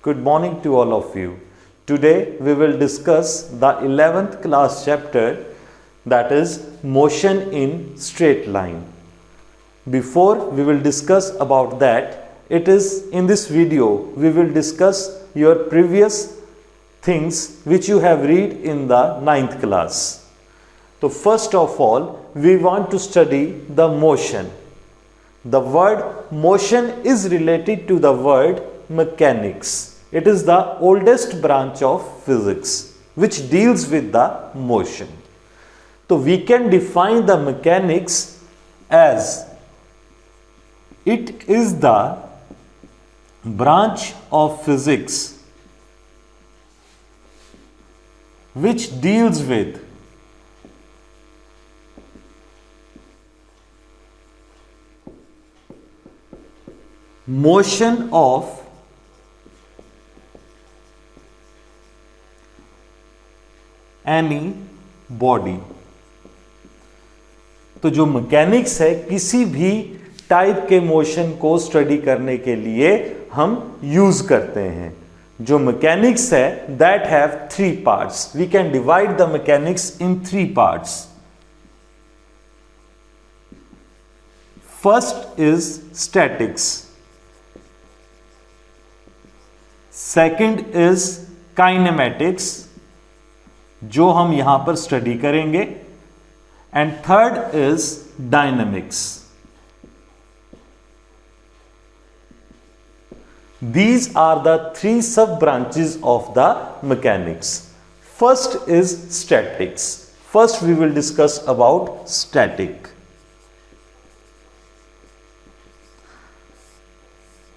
Good morning to all of you. Today we will discuss the 11th class chapter, that is motion in straight line. Before we will discuss about that, it is in this video we will discuss your previous things which you have read in the 9th class. So first of all, we want to study the motion. The word motion is related to the word mechanics. It is the oldest branch of physics which deals with the motion. So we can define the mechanics as it is the branch of physics which deals with motion of any body. तो जो mechanics है किसी भी type के motion को study करने के लिए हम यूज करते हैं. जो मैकेनिक्स है that have 3 parts. We can divide the mechanics in 3 parts. First is statics, second is kinematics जो हम यहां पर स्टडी करेंगे, and third is dynamics. These are the 3 sub branches of the mechanics. First is statics. First we will discuss about static.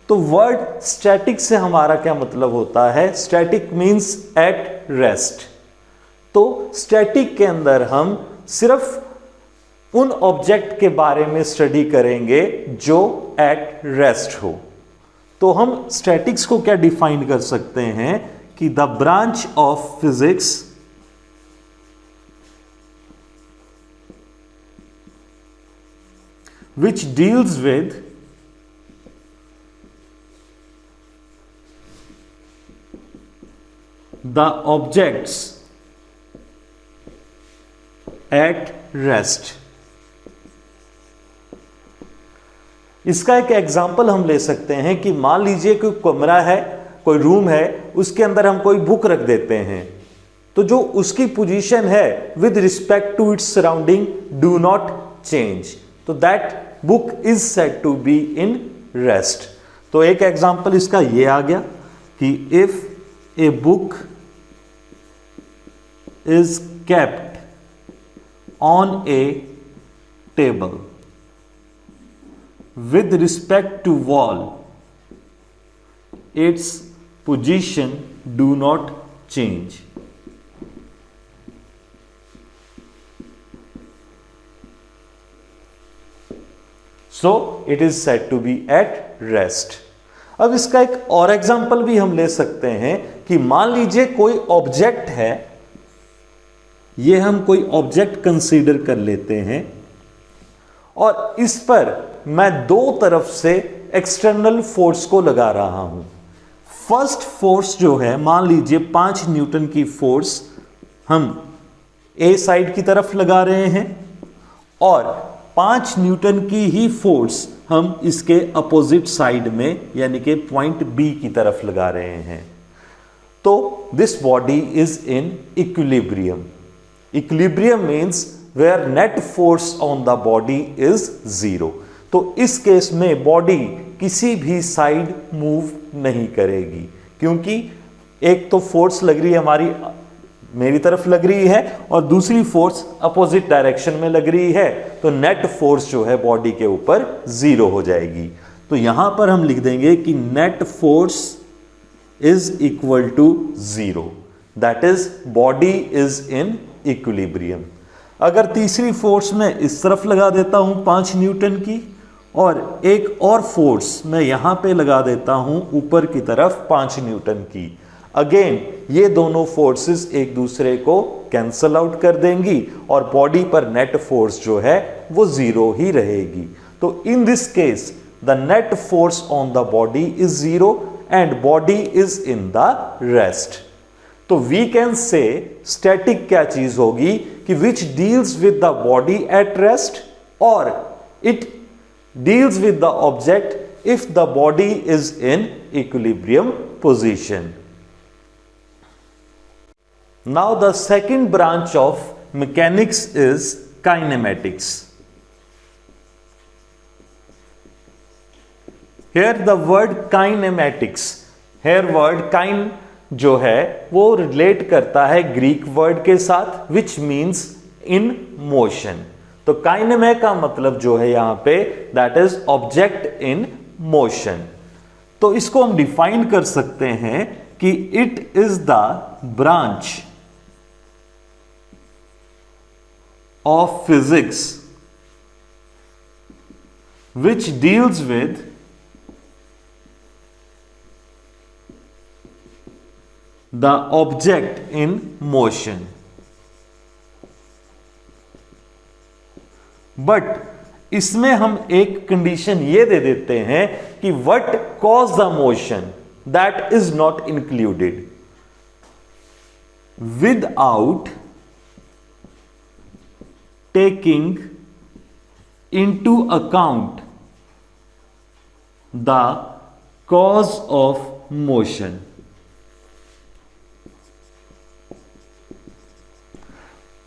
तो word static से हमारा क्या मतलब होता है? Static means eight rest. तो स्टैटिक के अंदर हम सिर्फ उन ऑब्जेक्ट के बारे में स्टडी करेंगे जो एट रेस्ट हो. तो हम स्टैटिक्स को क्या डिफाइन कर सकते हैं कि the branch of physics which deals with the objects at rest. इसका एक एग्जाम्पल हम ले सकते हैं कि मान लीजिए कोई कमरा है, कोई रूम है, उसके अंदर हम कोई बुक रख देते हैं. तो जो उसकी पोजीशन है with respect to its surrounding do not change, तो that book is said to be in rest. तो एक एग्जाम्पल इसका ये आ गया कि if a book is kept on a table with respect to wall, its position do not change. So it is said to be at rest. अब इसका एक और एग्जाम्पल भी हम ले सकते हैं कि मान लीजिए कोई ऑब्जेक्ट है, ये हम कोई ऑब्जेक्ट कंसीडर कर लेते हैं और इस पर मैं 2 तरफ से एक्सटर्नल फोर्स को लगा रहा हूं. फर्स्ट फोर्स जो है, मान लीजिए 5 न्यूटन की फोर्स हम ए साइड की तरफ लगा रहे हैं और 5 न्यूटन की ही फोर्स हम इसके अपोजिट साइड में यानी कि पॉइंट बी की तरफ लगा रहे हैं. तो this body is in equilibrium. Equilibrium means where net force on the body is 0. तो इस केस में बॉडी किसी भी साइड मूव नहीं करेगी, क्योंकि एक तो फोर्स लग रही है हमारी मेरी तरफ लग रही है और दूसरी फोर्स अपोजिट डायरेक्शन में लग रही है, तो नेट फोर्स जो है बॉडी के ऊपर 0 हो जाएगी. तो यहां पर हम लिख देंगे कि net force is equal to 0. That is body is in equilibrium. अगर तीसरी फोर्स मैं इस तरफ लगा देता हूं 5 न्यूटन की और एक और फोर्स मैं यहां पे लगा देता हूं ऊपर की तरफ 5 न्यूटन की, अगेन ये दोनों फोर्सेस एक दूसरे को कैंसल आउट कर देंगी और बॉडी पर नेट फोर्स जो है वो 0 ही रहेगी. तो in this case the net force on the body is 0 and body is in the rest. तो वी कैन से स्टैटिक क्या चीज होगी कि which deals with the body at rest और it deals with the object if the body is in equilibrium position. Now the second branch of mechanics is kinematics. Here the word kinematics, here word kind जो है वो relate करता है Greek word के साथ which means in motion। तो काइनेमे का मतलब जो है यहां पे that is object in motion। तो इसको हम डिफाइन कर सकते हैं कि it is the branch of physics which deals with the object in motion, but इसमें हम एक कंडीशन ये दे देते हैं कि what cause the motion that is not included without taking into account the cause of motion।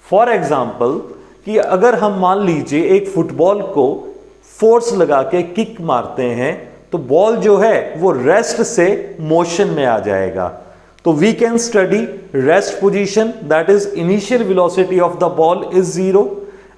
For example कि अगर हम मान लीजिए एक फुटबॉल को फोर्स लगा के किक मारते हैं तो बॉल जो है वो रेस्ट से मोशन में आ जाएगा। तो we can study rest position that is initial velocity of the ball is 0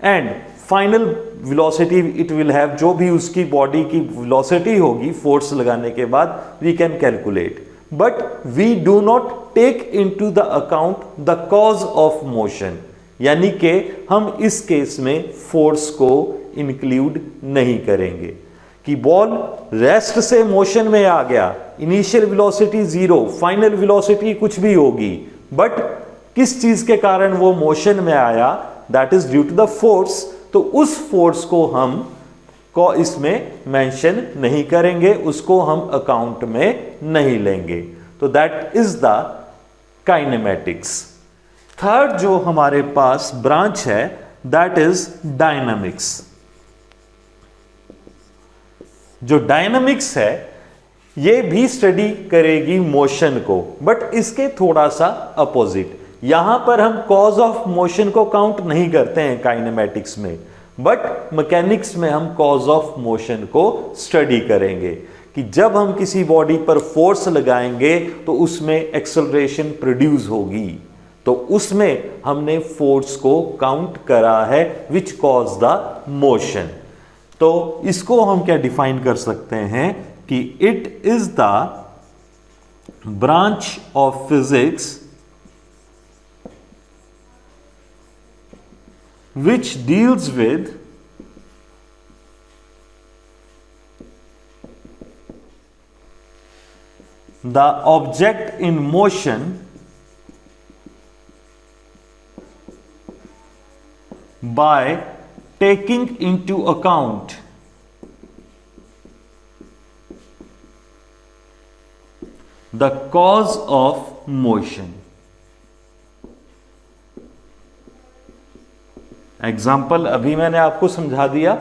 and final velocity it will have, जो भी उसकी बॉडी की वेलोसिटी होगी फोर्स लगाने के बाद we can calculate, but we do not take into the account the cause of motion, यानी कि हम इस केस में फोर्स को इंक्लूड नहीं करेंगे कि बॉल रेस्ट से मोशन में आ गया, इनिशियल वेलोसिटी 0, फाइनल वेलोसिटी कुछ भी होगी, बट किस चीज के कारण वो मोशन में आया that is due to the force. तो उस फोर्स को हम इसमें मेंशन नहीं करेंगे, उसको हम अकाउंट में नहीं लेंगे। तो that is the kinematics. Third जो हमारे पास ब्रांच है दैट इज डायनामिक्स। जो डायनामिक्स है ये भी स्टडी करेगी मोशन को, बट इसके थोड़ा सा अपोजिट। यहां पर हम कॉज ऑफ मोशन को काउंट नहीं करते हैं काइनेमैटिक्स में, बट मैकेनिक्स में हम कॉज ऑफ मोशन को स्टडी करेंगे कि जब हम किसी बॉडी पर फोर्स लगाएंगे तो उसमें एक्सेलरेशन प्रोड्यूस होगी, तो उसमें हमने फोर्स को काउंट करा है विच कॉज द मोशन। तो इसको हम क्या डिफाइन कर सकते हैं कि it is the branch of physics which deals with the object in motion by taking into account the cause of motion। Example अभी मैंने आपको समझा दिया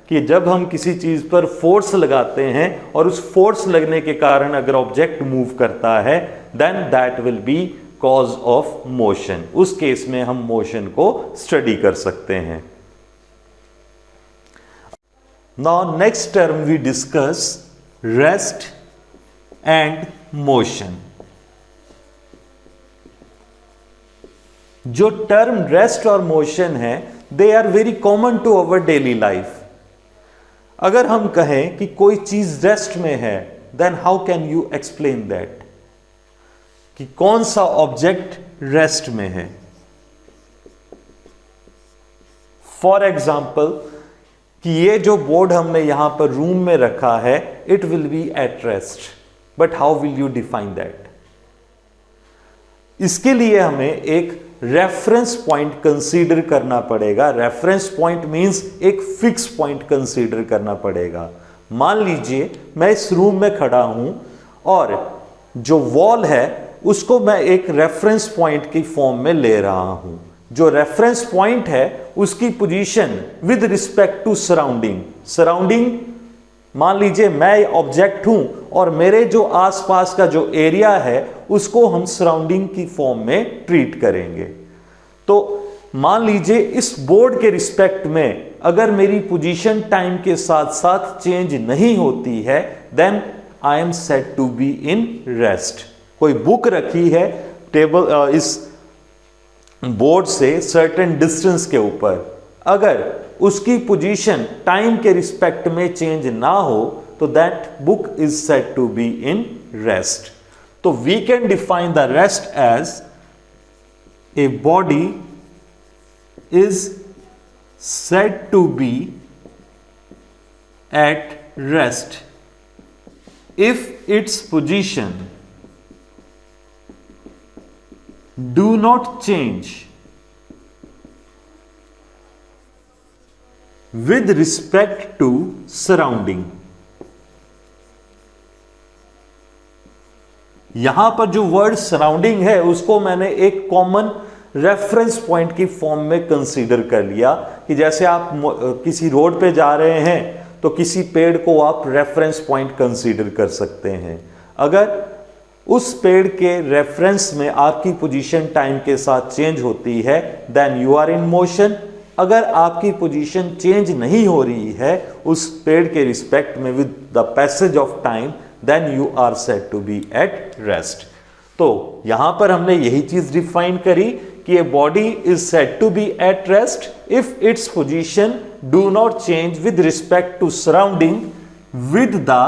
कि जब हम किसी चीज पर फोर्स लगाते हैं और उस फोर्स लगने के कारण अगर ऑब्जेक्ट मूव करता है then that will be cause of motion. उस केस में हम मोशन को स्टडी कर सकते हैं। Now next term we discuss rest and motion. जो टर्म रेस्ट और मोशन है they are very common to our daily life. अगर हम कहें कि कोई चीज रेस्ट में है then how can you explain that कि कौन सा ऑब्जेक्ट रेस्ट में है। फॉर एग्जाम्पल कि ये जो बोर्ड हमने यहां पर रूम में रखा है it will be at rest, but how will you define that? इसके लिए हमें एक रेफरेंस पॉइंट कंसीडर करना पड़ेगा। रेफरेंस पॉइंट मींस एक फिक्स पॉइंट कंसीडर करना पड़ेगा। मान लीजिए मैं इस रूम में खड़ा हूं और जो वॉल है उसको मैं एक रेफरेंस पॉइंट की फॉर्म में ले रहा हूं। जो रेफरेंस पॉइंट है उसकी position with respect to surrounding, surrounding मान लीजिए मैं ऑब्जेक्ट हूं और मेरे जो आसपास का जो एरिया है उसको हम सराउंडिंग की फॉर्म में ट्रीट करेंगे। तो मान लीजिए इस बोर्ड के रिस्पेक्ट में अगर मेरी पोजीशन टाइम के साथ साथ चेंज नहीं होती है, then I am said to be in rest. कोई बुक रखी है टेबल इस बोर्ड से सर्टेन डिस्टेंस के ऊपर, अगर उसकी पोजीशन टाइम के रिस्पेक्ट में चेंज ना हो तो that book is said to be in rest. तो we can define the rest as a body is said to be at rest if its position do not change with respect to surrounding। यहां पर जो word surrounding है उसको मैंने एक common reference point की form में कंसीडर कर लिया कि जैसे आप किसी रोड पे जा रहे हैं तो किसी पेड़ को आप रेफरेंस पॉइंट कंसीडर कर सकते हैं। अगर उस पेड़ के रेफरेंस में आपकी पोजीशन टाइम के साथ चेंज होती है then you are in motion. अगर आपकी पोजीशन चेंज नहीं हो रही है उस पेड़ के रिस्पेक्ट में with the passage of time, then you are said to be at rest. तो यहां पर हमने यही चीज डिफाइन करी कि a body is said to be at rest if its position do not change with respect to surrounding with the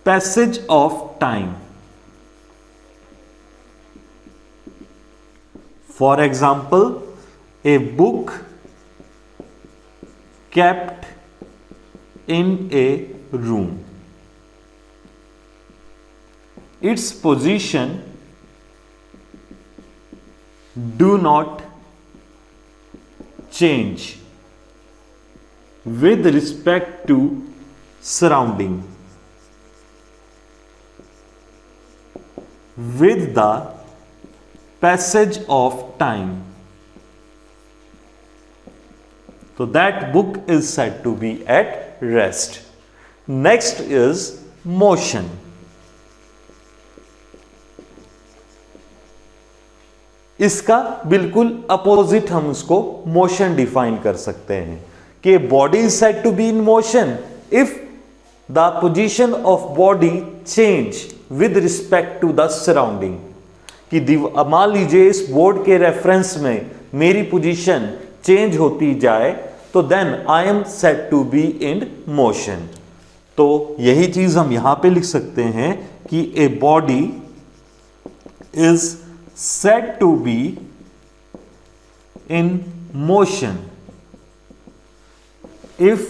passage of time। For example, a book kept in a room, its position do not change with respect to surrounding with the passage of time, so that book is said to be at rest। Next is motion। इसका बिल्कुल opposite हम उसको motion define कर सकते हैं कि body is said to be in motion if the position of body change with respect to the surrounding. कि मान लीजिए इस बोर्ड के रेफरेंस में मेरी पोजीशन चेंज होती जाए तो then I am said to be in motion. तो यही चीज हम यहां पे लिख सकते हैं कि a body is said to be in motion if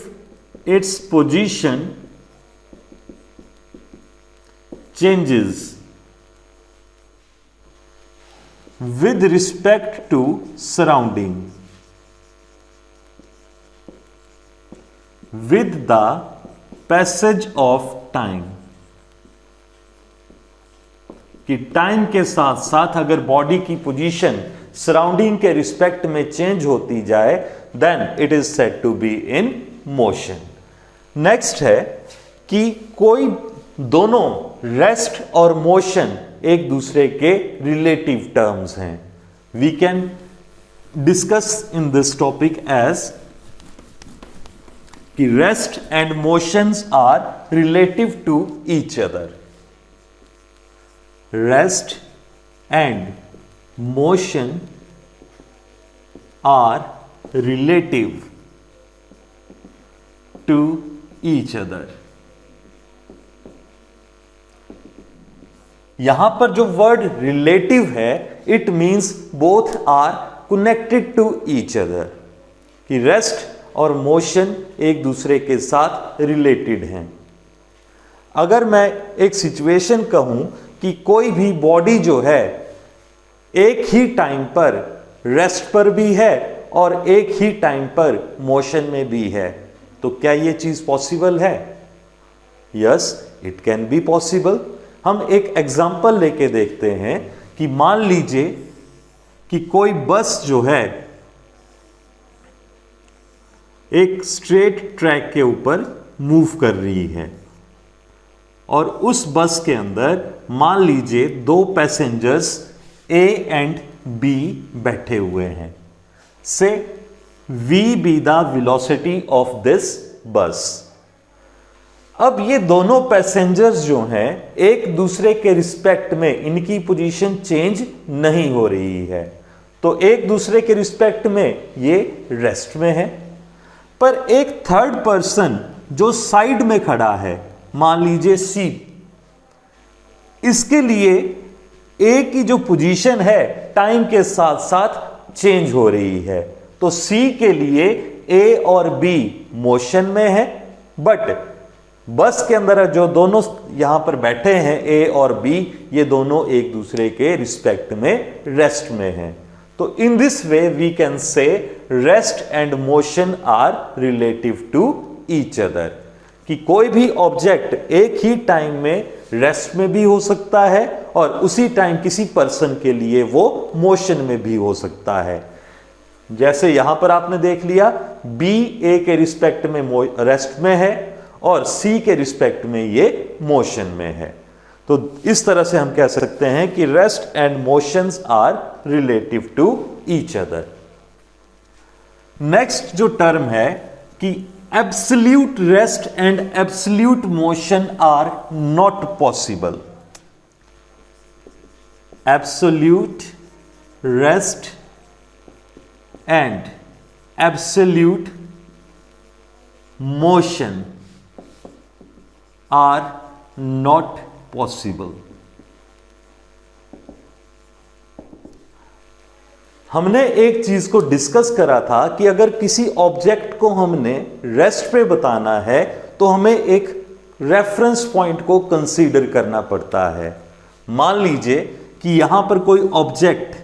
its position changes with respect to surrounding with the passage of time। कि टाइम के साथ साथ अगर बॉडी की पोजीशन सराउंडिंग के रिस्पेक्ट में चेंज होती जाए then it is said to be in motion. Next है कि कोई दोनों रेस्ट और मोशन एक दूसरे के रिलेटिव टर्म्स हैं। We can discuss in this topic as कि rest and motions are relative to each other. Rest and motion are relative to each other। यहां पर जो वर्ड रिलेटिव है it means both are connected to each other, कि rest और motion एक दूसरे के साथ रिलेटेड हैं। अगर मैं एक सिचुएशन कहूं कि कोई भी बॉडी जो है एक ही टाइम पर रेस्ट पर भी है और एक ही टाइम पर मोशन में भी है, तो क्या यह चीज पॉसिबल है? Yes, it can be possible. हम एक एग्जाम्पल लेके देखते हैं कि मान लीजिए कि कोई बस जो है एक स्ट्रेट ट्रैक के ऊपर मूव कर रही है और उस बस के अंदर मान लीजिए दो पैसेंजर्स ए एंड बी बैठे हुए हैं। से v be the velocity of this बस। अब ये दोनों पैसेंजर्स जो हैं एक दूसरे के रिस्पेक्ट में इनकी पोजीशन चेंज नहीं हो रही है, तो एक दूसरे के रिस्पेक्ट में ये रेस्ट में है। पर एक थर्ड पर्सन जो साइड में खड़ा है, मान लीजिए सी, इसके लिए ए की जो पोजीशन है टाइम के साथ साथ चेंज हो रही है, तो सी के लिए ए और बी मोशन में है, बट बस के अंदर जो दोनों यहां पर बैठे हैं ए और बी, ये दोनों एक दूसरे के रिस्पेक्ट में रेस्ट में हैं। तो in this way we can say rest and motion are relative to each other, कि कोई भी ऑब्जेक्ट एक ही टाइम में रेस्ट में भी हो सकता है और उसी टाइम किसी पर्सन के लिए वो मोशन में भी हो सकता है। जैसे यहां पर आपने देख लिया बी ए के रिस्पेक्ट में रेस्ट में है और सी के रिस्पेक्ट में ये मोशन में है। तो इस तरह से हम कह सकते हैं कि rest and motions are relative to each other. Next जो टर्म है कि absolute rest and absolute motion are not possible. Absolute rest and absolute motion are not possible. हमने एक चीज को डिस्कस करा था कि अगर किसी ऑब्जेक्ट को हमने रेस्ट पे बताना है तो हमें एक रेफरेंस पॉइंट को कंसीडर करना पड़ता है। मान लीजिए कि यहां पर कोई ऑब्जेक्ट,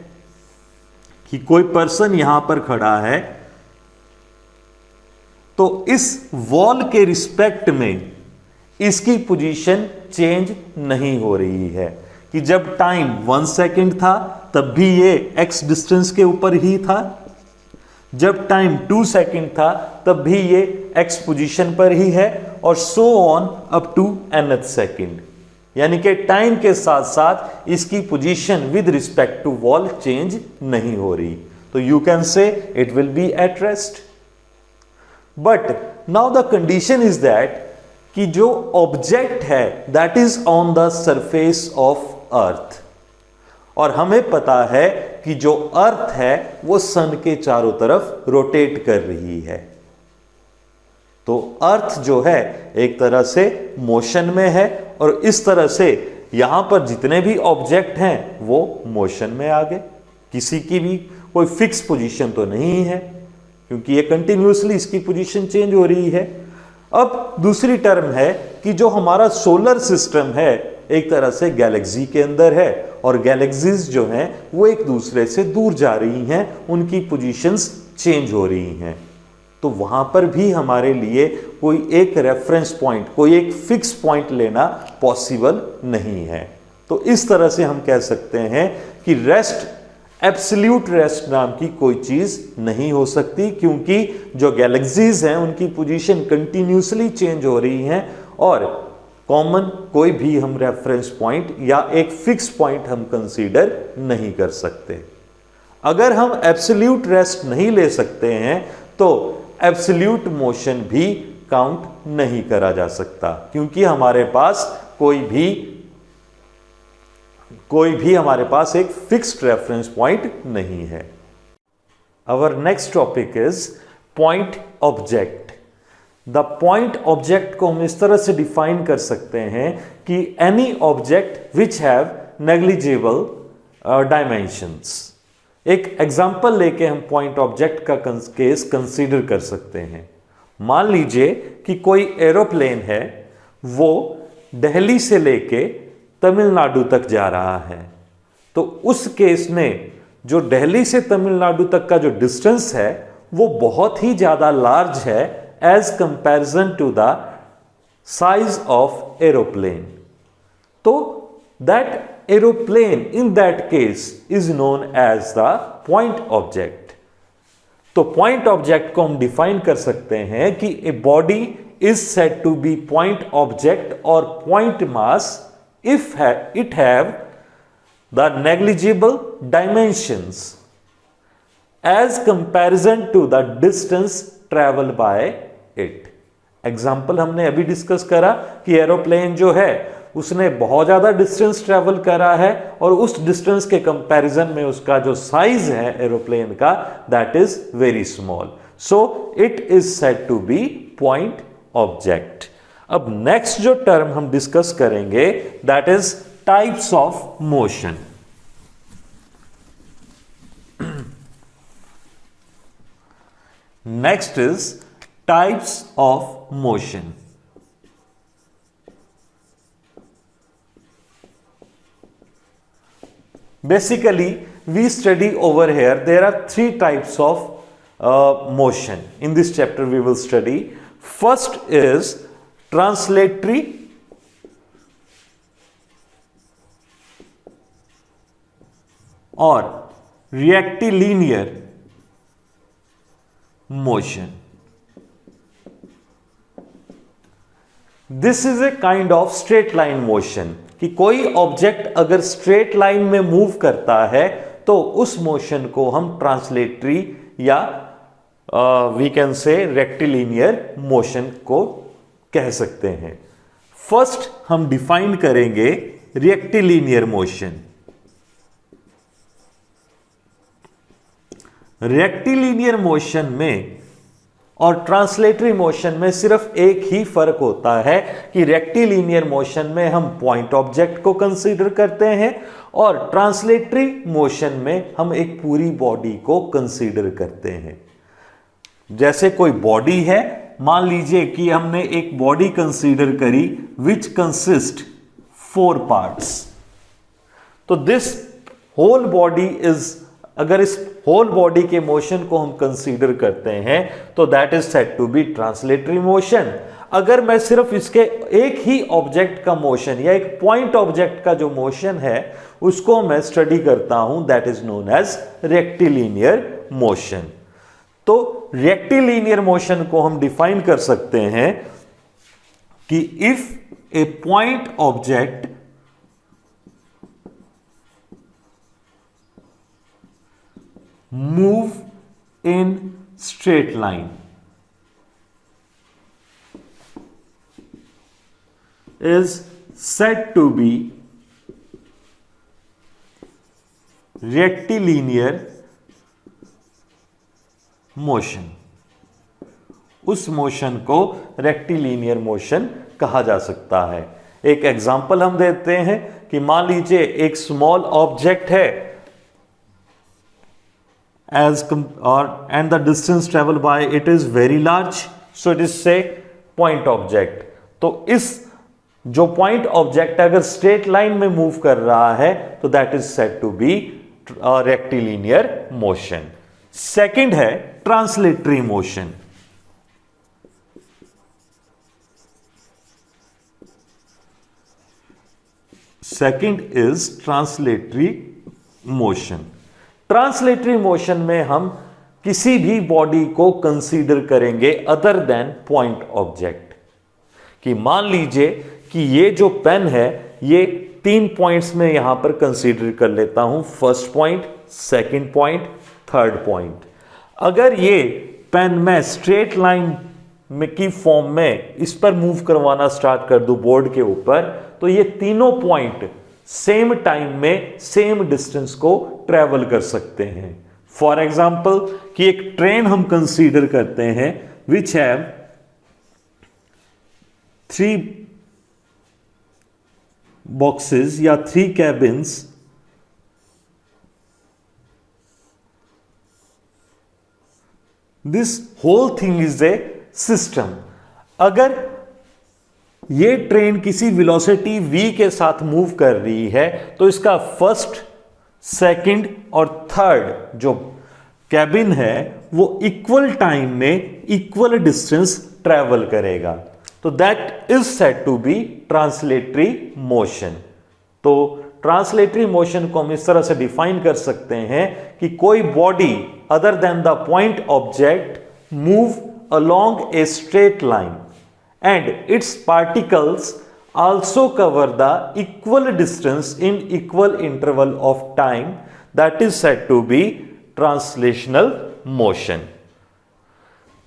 कि कोई पर्सन यहां पर खड़ा है, तो इस वॉल के रिस्पेक्ट में इसकी पोजीशन चेंज नहीं हो रही है, कि जब टाइम 1 सेकेंड था तब भी ये x डिस्टेंस के ऊपर ही था, जब टाइम 2 सेकेंड था तब भी ये x पोजीशन पर ही है, और so on up to nth second. यानी कि टाइम के साथ साथ इसकी position with respect to wall change नहीं हो रही, तो you can say it will be at rest. But now the condition is that कि जो ऑब्जेक्ट है that is on the surface of earth, और हमें पता है कि जो अर्थ है वो सन के चारों तरफ रोटेट कर रही है, तो अर्थ जो है एक तरह से मोशन में है, और इस तरह से यहां पर जितने भी ऑब्जेक्ट हैं वो मोशन में आ गए। किसी की भी कोई फिक्स पोजीशन तो नहीं है, क्योंकि ये कंटिन्यूसली इसकी पोजीशन चेंज हो रही है। अब दूसरी टर्म है कि जो हमारा सोलर सिस्टम है एक तरह से गैलेक्सी के अंदर है, और गैलेक्सीज जो हैं वो एक दूसरे से दूर जा रही हैं, उनकी पोजीशंस चेंज हो रही हैं, तो वहां पर भी हमारे लिए कोई एक रेफरेंस पॉइंट, कोई एक फिक्स पॉइंट लेना पॉसिबल नहीं है। तो इस तरह से हम कह सकते हैं कि रेस्ट, एब्सोल्यूट रेस्ट नाम की कोई चीज नहीं हो सकती, क्योंकि जो गैलेक्सीज हैं उनकी पोजीशन कंटिन्यूसली चेंज हो रही हैं, और कॉमन कोई भी हम रेफरेंस पॉइंट या एक फिक्स पॉइंट हम कंसीडर नहीं कर सकते। अगर हम एब्सोल्यूट रेस्ट नहीं ले सकते हैं तो एब्सोल्यूट मोशन भी काउंट नहीं करा जा सकता, क्योंकि हमारे पास कोई भी हमारे पास एक फिक्स्ड रेफरेंस पॉइंट नहीं है। Our next topic is point object. The point object को हम इस तरह से डिफाइन कर सकते हैं कि any object which have negligible dimensions. एक एग्जांपल लेके हम पॉइंट ऑब्जेक्ट का केस कंसीडर कर सकते हैं। मान लीजिए कि कोई एरोप्लेन है, वो दिल्ली से लेके तमिलनाडु तक जा रहा है, तो उस केस में जो दिल्ली से तमिलनाडु तक का जो डिस्टेंस है वो बहुत ही ज्यादा लार्ज है as comparison to the size of aeroplane. तो that aeroplane in that case is known as the point object. तो point object को हम डिफाइन कर सकते हैं कि a body is said to be point object or point mass if it have the negligible dimensions as comparison to the distance traveled by it. Example हमने अभी discuss करा कि एरोप्लेन जो है उसने बहुत ज्यादा डिस्टेंस ट्रेवल करा है और उस डिस्टेंस के कंपैरिजन में उसका जो साइज है एरोप्लेन का that is very small, so it is said to be point object. अब नेक्स्ट जो टर्म हम डिस्कस करेंगे that is types of motion. Next is types of motion. Basically, we study over here, there are three types of motion. In this chapter, we will study. First is translatory or rectilinear motion. This is a kind of straight line motion. कि कोई object अगर straight line में move करता है तो उस motion को हम ट्रांसलेटरी या we can say rectilinear motion को कह सकते हैं. फर्स्ट हम डिफाइन करेंगे रेक्टिलिनियर मोशन. रेक्टिलिनियर मोशन में और ट्रांसलेटरी मोशन में सिर्फ एक ही फर्क होता है कि रेक्टिलिनियर मोशन में हम पॉइंट ऑब्जेक्ट को कंसीडर करते हैं और ट्रांसलेटरी मोशन में हम एक पूरी बॉडी को कंसीडर करते हैं. जैसे कोई बॉडी है, मान लीजिए कि हमने एक बॉडी कंसीडर करी विच कंसिस्ट 4 पार्ट्स. तो दिस होल बॉडी इज, अगर इस होल बॉडी के मोशन को हम कंसीडर करते हैं तो that is said to be translatory motion. अगर मैं सिर्फ इसके एक ही ऑब्जेक्ट का मोशन या एक पॉइंट ऑब्जेक्ट का जो मोशन है उसको मैं स्टडी करता हूं that is known as rectilinear motion. तो रेक्टिलिनियर मोशन को हम डिफाइन कर सकते हैं कि if a point object move in straight line is said to be rectilinear motion. उस मोशन को रेक्टिलिनियर मोशन कहा जा सकता है. एक एग्जांपल हम देते हैं कि मान लीजिए एक स्मॉल ऑब्जेक्ट है and the distance traveled by it is very large, so it is say point object. तो इस जो पॉइंट ऑब्जेक्ट अगर स्ट्रेट लाइन में मूव कर रहा है तो that is said to be rectilinear motion. Second है translatory motion. Second is translatory motion. Translatory motion में हम किसी भी बॉडी को कंसीडर करेंगे अदर देन पॉइंट ऑब्जेक्ट. कि मान लीजिए कि ये जो पेन है ये 3 पॉइंट्स में यहां पर कंसीडर कर लेता हूं, first point, second point, third point. अगर ये पेन में स्ट्रेट लाइन में की फॉर्म में इस पर मूव करवाना स्टार्ट कर दूं बोर्ड के ऊपर तो ये तीनों पॉइंट सेम टाइम में सेम डिस्टेंस को ट्रेवल कर सकते हैं. फॉर एग्जाम्पल कि एक ट्रेन हम कंसीडर करते हैं विच हैव 3 बॉक्सेस या 3 cabins. This whole thing is a system. अगर ये ट्रेन किसी वेलोसिटी v के साथ मूव कर रही है तो इसका फर्स्ट, सेकंड और थर्ड जो कैबिन है वो इक्वल टाइम में इक्वल डिस्टेंस ट्रेवल करेगा. तो that is said to be translatory motion. तो ट्रांसलेटरी मोशन को हम इस तरह से डिफाइन कर सकते हैं कि कोई body other than the point object move along a straight line and it's particles also cover the equal distance in equal interval of time, that is said to be translational motion.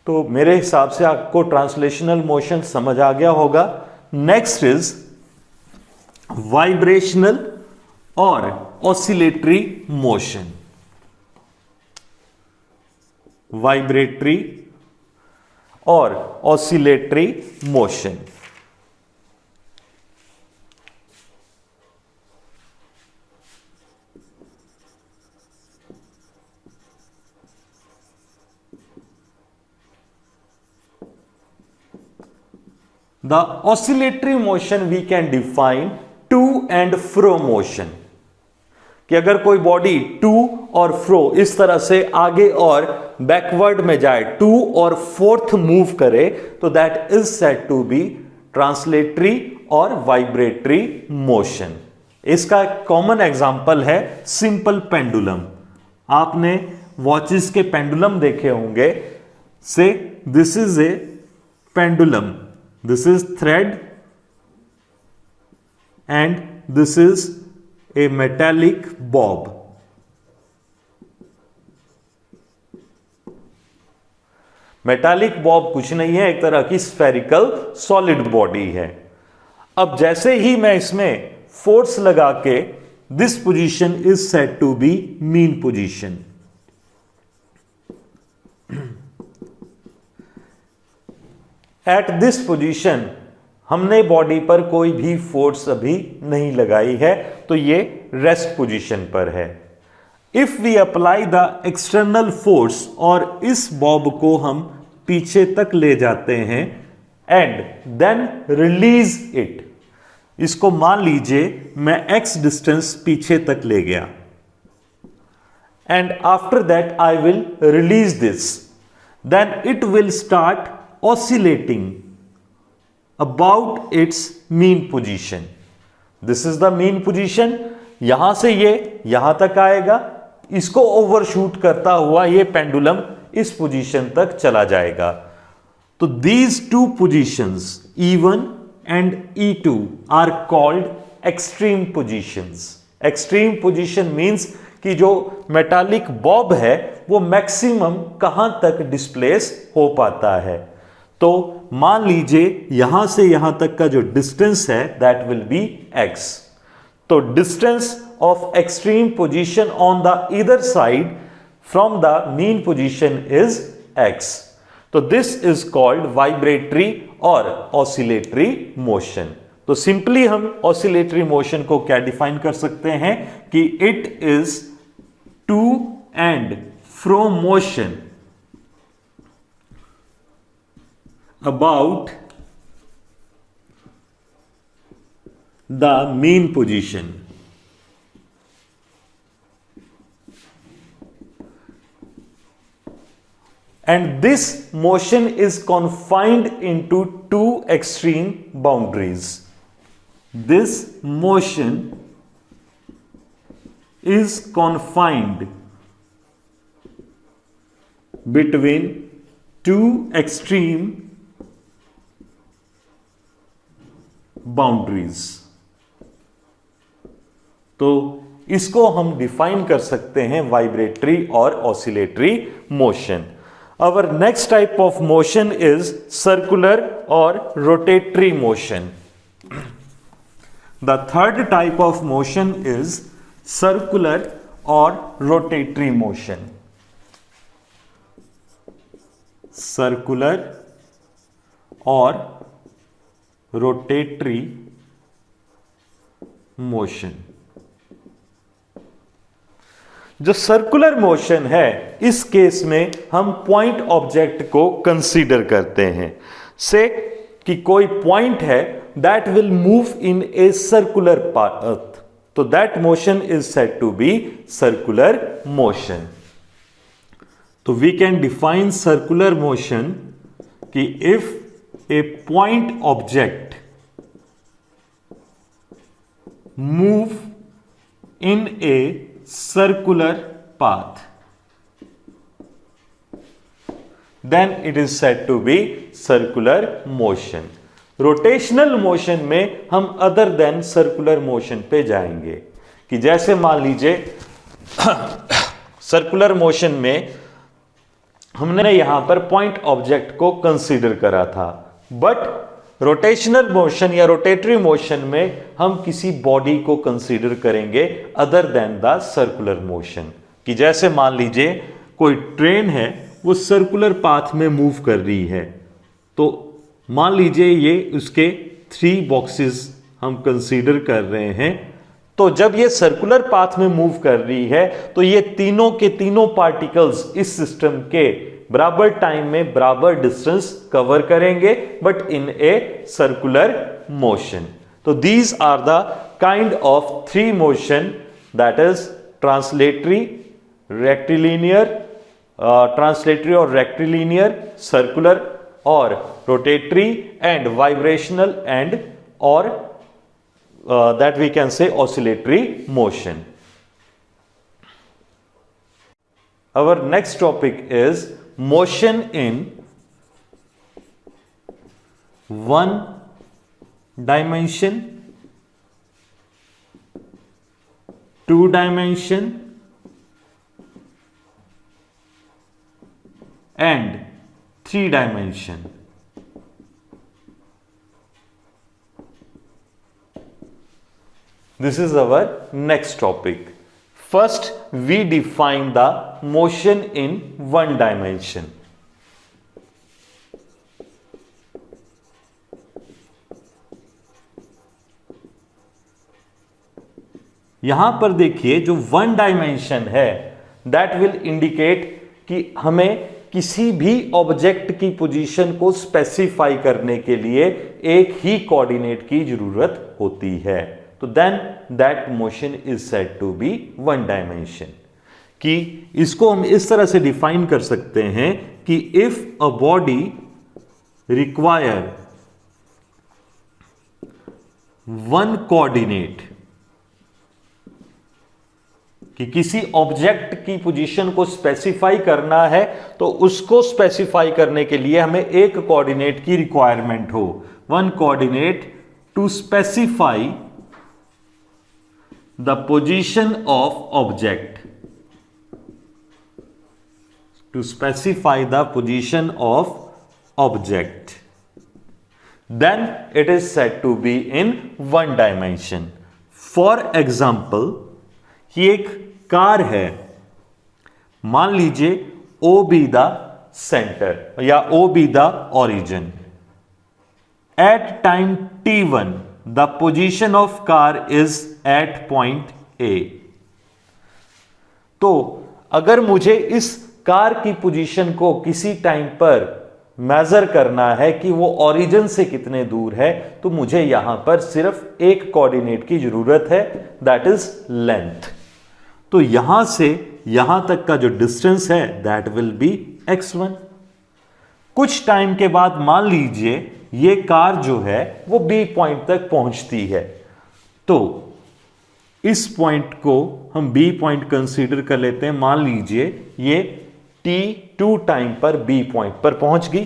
तो मेरे हिसाब से आपको translational motion समझ आ गया होगा. Next is vibrational और oscillatory motion. Vibratory और oscillatory motion. The oscillatory motion we can define to and fro motion. कि अगर कोई बॉडी टू और फ्रो इस तरह से आगे और बैकवर्ड में जाए, टू और फोर्थ मूव करे, तो that is said to be translatory और वाइब्रेटरी मोशन. इसका कॉमन एग्जांपल है सिंपल पेंडुलम. आपने वॉचेस के पेंडुलम देखे होंगे. Say this is a pendulum. This is thread and this is a metallic bob. Metallic bob कुछ नहीं है, एक तरह की स्फेरिकल सॉलिड बॉडी है. अब जैसे ही मैं इसमें फोर्स लगा के, this position is said to be mean position. At this position हमने बॉडी पर कोई भी फोर्स अभी नहीं लगाई है, तो ये रेस्ट पोजीशन पर है. If we apply the external force और इस बॉब को हम पीछे तक ले जाते हैं एंड देन रिलीज इट. इसको मान लीजिए मैं x डिस्टेंस पीछे तक ले गया and after that I will release this, then it will start oscillating about its mean position. This is the mean position. यहां से ये यहां तक आएगा, इसको ओवरशूट करता हुआ ये पेंडुलम इस पोजीशन तक चला जाएगा. तो these two positions E1 and E2 are called extreme positions. Extreme position means कि जो मेटालिक बॉब है वो मैक्सिमम कहां तक डिस्प्लेस हो पाता है. तो मान लीजिए यहां से यहां तक का जो डिस्टेंस है दैट विल बी x. तो distance of extreme position on the either side from the mean position is x. तो दिस इज कॉल्ड वाइब्रेटरी और ऑसिलेटरी मोशन. तो सिंपली हम ऑसिलेटरी मोशन को क्या डिफाइन कर सकते हैं कि it is to and fro motion about the mean position. And this motion is confined into two extreme boundaries. This motion is confined between two extreme boundaries. तो इसको हम डिफाइन कर सकते हैं वाइब्रेटरी और oscillatory motion. Our next type of motion is circular और rotatory motion. The third type of motion is circular और rotatory motion. Circular और रोटेटरी मोशन. जो सर्कुलर मोशन है इस केस में हम पॉइंट ऑब्जेक्ट को कंसीडर करते हैं. से कि कोई पॉइंट है that will move in a circular path, तो that motion is said to be circular motion. तो we can define circular motion कि if a point object move in a circular path, then it is said to be circular motion. Rotational motion में हम other than circular motion पे जाएंगे कि जैसे मान लीजिए सर्कुलर मोशन में हमने यहां पर पॉइंट ऑब्जेक्ट को कंसीडर करा था, बट रोटेशनल मोशन या रोटेटरी मोशन में हम किसी बॉडी को कंसीडर करेंगे other than the circular motion. कि जैसे मान लीजिए कोई ट्रेन है, वो सर्कुलर पाथ में मूव कर रही है, तो मान लीजिए ये उसके 3 बॉक्सेस हम कंसीडर कर रहे हैं। तो जब ये सर्कुलर पाथ में मूव कर रही है तो ये तीनों के तीनों पार्टिकल्स इस सिस्टम के बराबर टाइम में बराबर डिस्टेंस कवर करेंगे, but in a circular motion. तो these are the kind of 3 motion, that is translatory, rectilinear, translatory और रेक्टिलिनियर, सर्कुलर और रोटेटरी, एंड वाइब्रेशनल एंड और that we can say oscillatory motion. Our next topic is motion in one dimension, 2 dimension and 3 dimension. This is our next topic. First, we define the motion in one dimension. यहां पर देखिए जो one dimension है, that will indicate कि हमें किसी भी object की पोजीशन को स्पेसिफाई करने के लिए एक ही कोऑर्डिनेट की जरूरत होती है। तो then that motion is said to be one dimension. कि इसको हम इस तरह से डिफाइन कर सकते हैं कि if a body require one coordinate, कि किसी ऑब्जेक्ट की पोजीशन को स्पेसिफाई करना है तो उसको स्पेसिफाई करने के लिए हमें एक कोऑर्डिनेट की रिक्वायरमेंट हो, one coordinate to specify the position of object, to specify the position of object, then it is said to be in one dimension. For example, कि एक कार है, मान लीजिए O बी द सेंटर या O be the origin, at time t1 the position of car is at point A। तो अगर मुझे इस कार की पोजीशन को किसी टाइम पर मेजर करना है कि वो ओरिजिन से कितने दूर है, तो मुझे यहां पर सिर्फ एक कोऑर्डिनेट की जरूरत है, दैट इज लेंथ। तो यहां से यहां तक का जो डिस्टेंस है दैट विल बी x1। कुछ टाइम के बाद मान लीजिए ये कार जो है वो B पॉइंट तक पहुंचती है, तो इस पॉइंट को हम B पॉइंट कंसीडर कर लेते हैं। मान लीजिए ये t2 टाइम पर B पॉइंट पर पहुंच गई,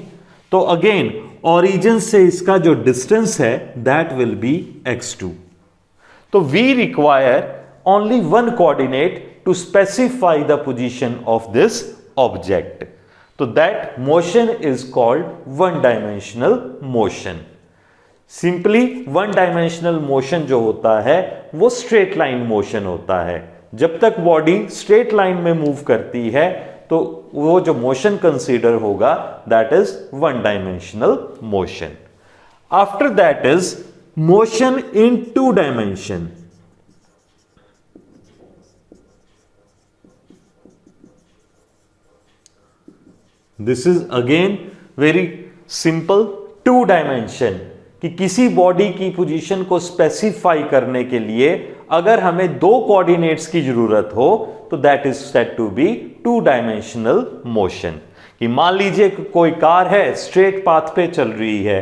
तो अगेन ओरिजिन से इसका जो डिस्टेंस है दैट विल बी x2। तो we require only one coordinate to specify the position of this object. So that motion is called one dimensional motion. Simply one dimensional motion जो होता है वो straight line motion होता है। जब तक body straight line में move करती है तो वो जो motion consider होगा that is one dimensional motion. After that is motion in 2 dimension. This is again very simple 2 dimension, कि किसी बॉडी की पोजीशन को स्पेसिफाई करने के लिए अगर हमें 2 कोऑर्डिनेट्स की जरूरत हो तो that is said to be 2 dimensional motion. कि मान लीजिए कोई कार है, स्ट्रेट पाथ पे चल रही है,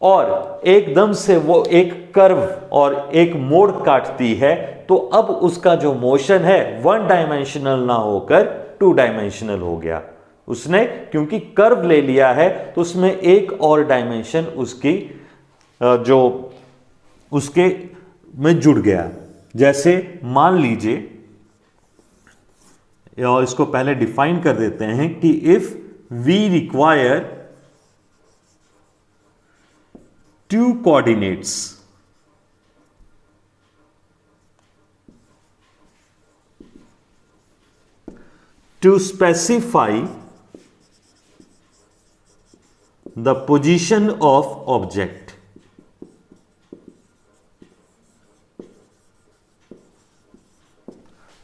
और एकदम से वो एक कर्व और एक मोड़ काटती है, तो अब उसका जो मोशन है 1 डायमेंशनल ना होकर 2 डायमेंशनल हो गया। उसने क्योंकि कर्व ले लिया है तो उसमें एक और डायमेंशन उसकी जो उसके में जुड़ गया। जैसे मान लीजिए, और इसको पहले डिफाइन कर देते हैं कि if we require 2 coordinates to specify the position of object.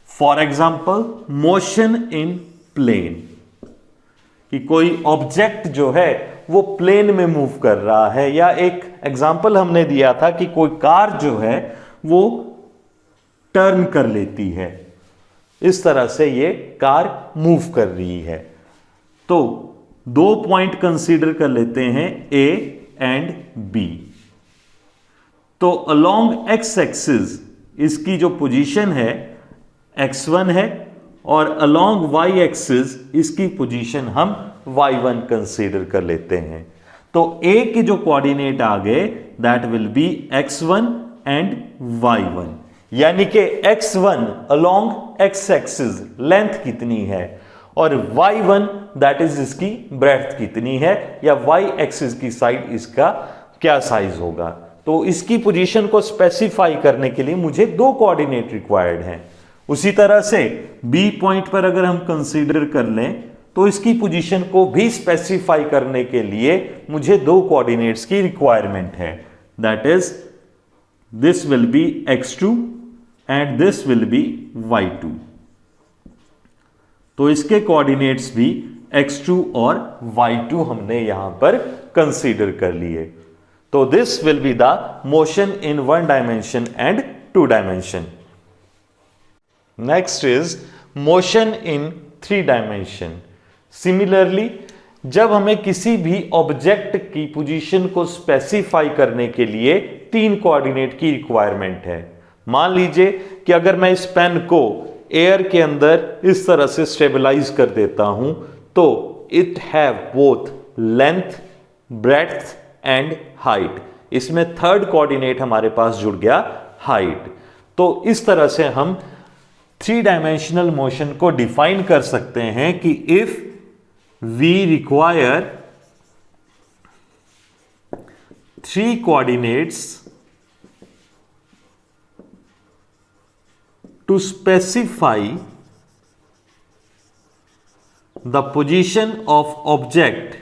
For example, motion in plane, कि कोई ऑब्जेक्ट जो है वो प्लेन में मूव कर रहा है, या एक एग्जाम्पल हमने दिया था कि कोई कार जो है वो टर्न कर लेती है, इस तरह से ये कार मूव कर रही है। तो 2 पॉइंट कंसीडर कर लेते हैं, ए एंड बी। तो अलोंग एक्स एक्सिस इसकी जो पोजीशन है x1 है, और अलोंग y एक्सिस इसकी पोजीशन हम y1 कंसीडर कर लेते हैं। तो a के जो कोऑर्डिनेट आ गए that will B x1 and y1, यानी कि x1 along x axis length कितनी है, और y1 दैट इज इसकी ब्रेड्थ कितनी है, या y एक्सिस की साइड इसका क्या साइज होगा। तो इसकी पोजीशन को स्पेसिफाई करने के लिए मुझे 2 कोऑर्डिनेट रिक्वायर्ड हैं। उसी तरह से B पॉइंट पर अगर हम कंसीडर कर लें तो इसकी पोजीशन को भी स्पेसिफाई करने के लिए मुझे 2 कोऑर्डिनेट्स की रिक्वायरमेंट है, that is this will be x2 and this will be y2। तो इसके कोऑर्डिनेट्स भी x2 और y2 हमने यहां पर कंसीडर कर लिए। तो this will be the motion in 1 dimension and 2 dimension. Next is motion in 3 dimension. Similarly, जब हमें किसी भी ऑब्जेक्ट की पोजीशन को स्पेसिफाई करने के लिए 3 कोऑर्डिनेट की रिक्वायरमेंट है। मान लीजिए कि अगर मैं इस पेन को एयर के अंदर इस तरह से स्टेबलाइज कर देता हूं, तो it have both length, breadth and height. इसमें 3rd कोऑर्डिनेट हमारे पास जुड़ गया, हाइट। तो इस तरह से हम 3 डायमेंशनल मोशन को डिफाइन कर सकते हैं कि if we require 3 coordinates to specify the position of object,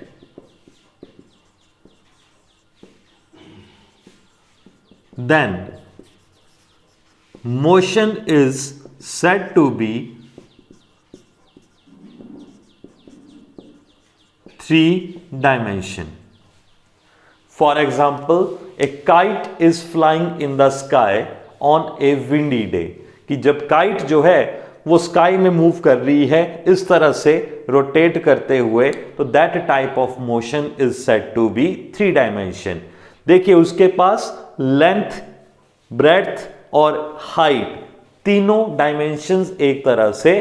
then motion is said to be 3 dimension. For example, a kite is flying in the sky on a windy day, कि जब kite जो है वो sky में move कर रही है इस तरह से रोटेट करते हुए, तो that type of motion is said to be 3 dimension. देखिए उसके पास लेंथ, ब्रेड्थ और हाइट तीनों डायमेंशंस एक तरह से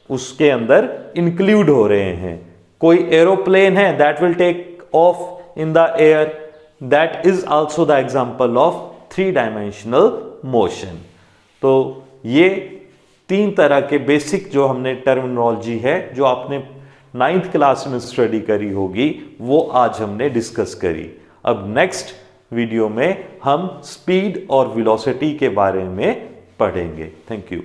उसके अंदर इंक्लूड हो रहे हैं। कोई एरोप्लेन है that will take off in the air, that is also the example of 3 dimensional motion. तो ये 3 तरह के बेसिक जो हमने टर्मिनोलॉजी है जो आपने 9th क्लास में स्टडी करी होगी वो आज हमने डिस्कस करी। अब नेक्स्ट वीडियो में हम स्पीड और वेलोसिटी के बारे में पढ़ेंगे। Thank you.